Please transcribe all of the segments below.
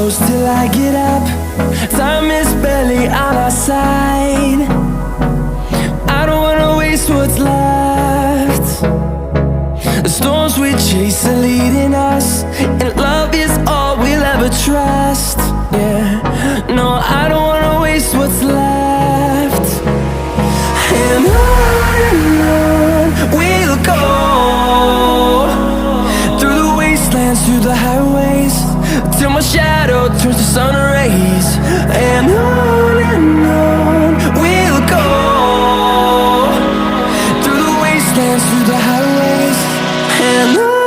close till I get up. Time is barely on our side. I don't wanna waste what's left. The storms we chase are leading us, and love is all we'll ever trust. Yeah, no, I don't wanna waste what's left. And on we'll go, through the wastelands, through the highways, till my shadow turns to sun rays. And on we'll go, through the wastelands, through the highways, and on we'll go.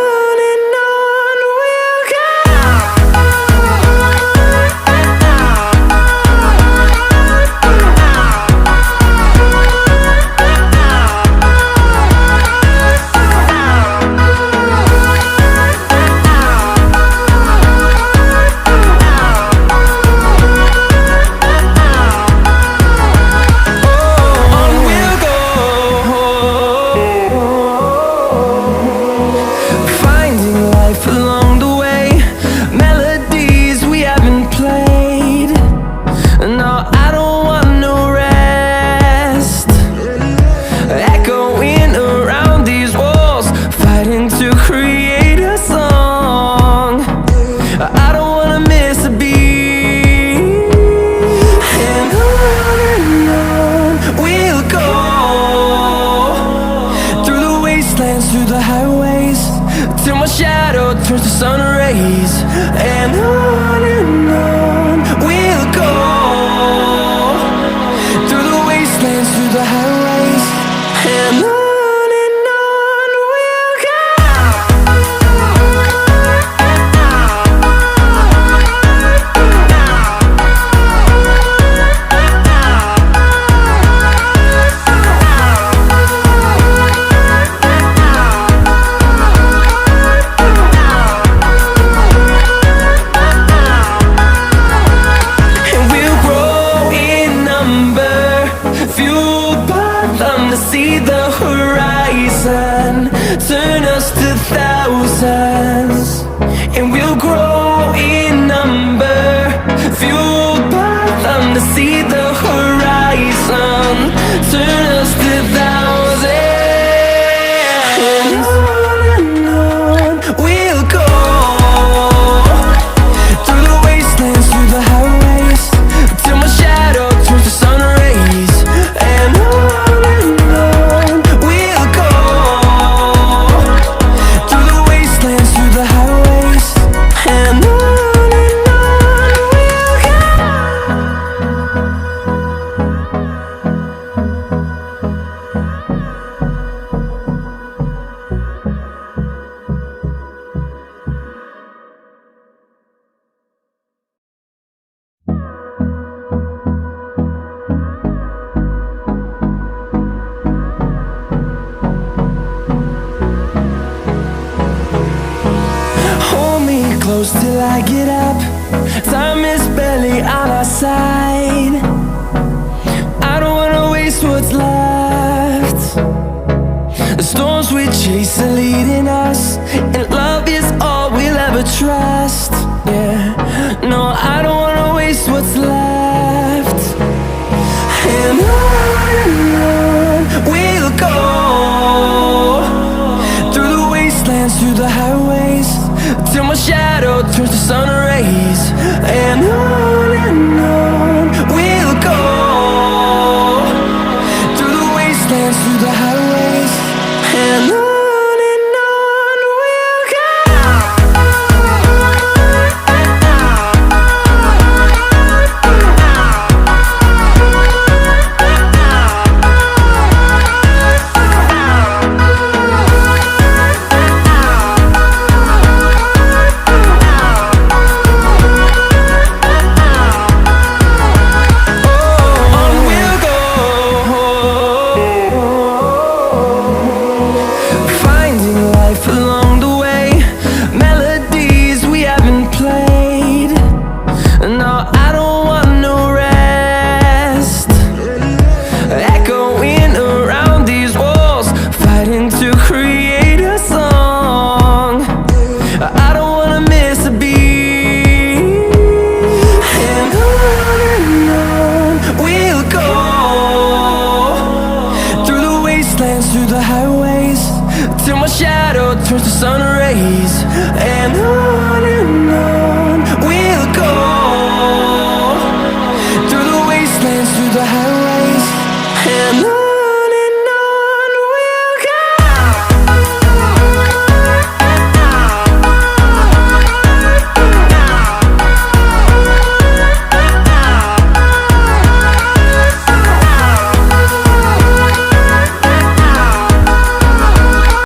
Through the highways, till my shadow turns to sun rays. And on we'll go, through the wastelands, through the highways, and on we'll go. See the horizon turn us to thousands, and we'll grow in number, fueled by them. To see the horizon turn us to thousands, and on we'll go, through the wastelands, through the highways, till my shadow turns to sun rays. And close till I get up. Time is barely on our side.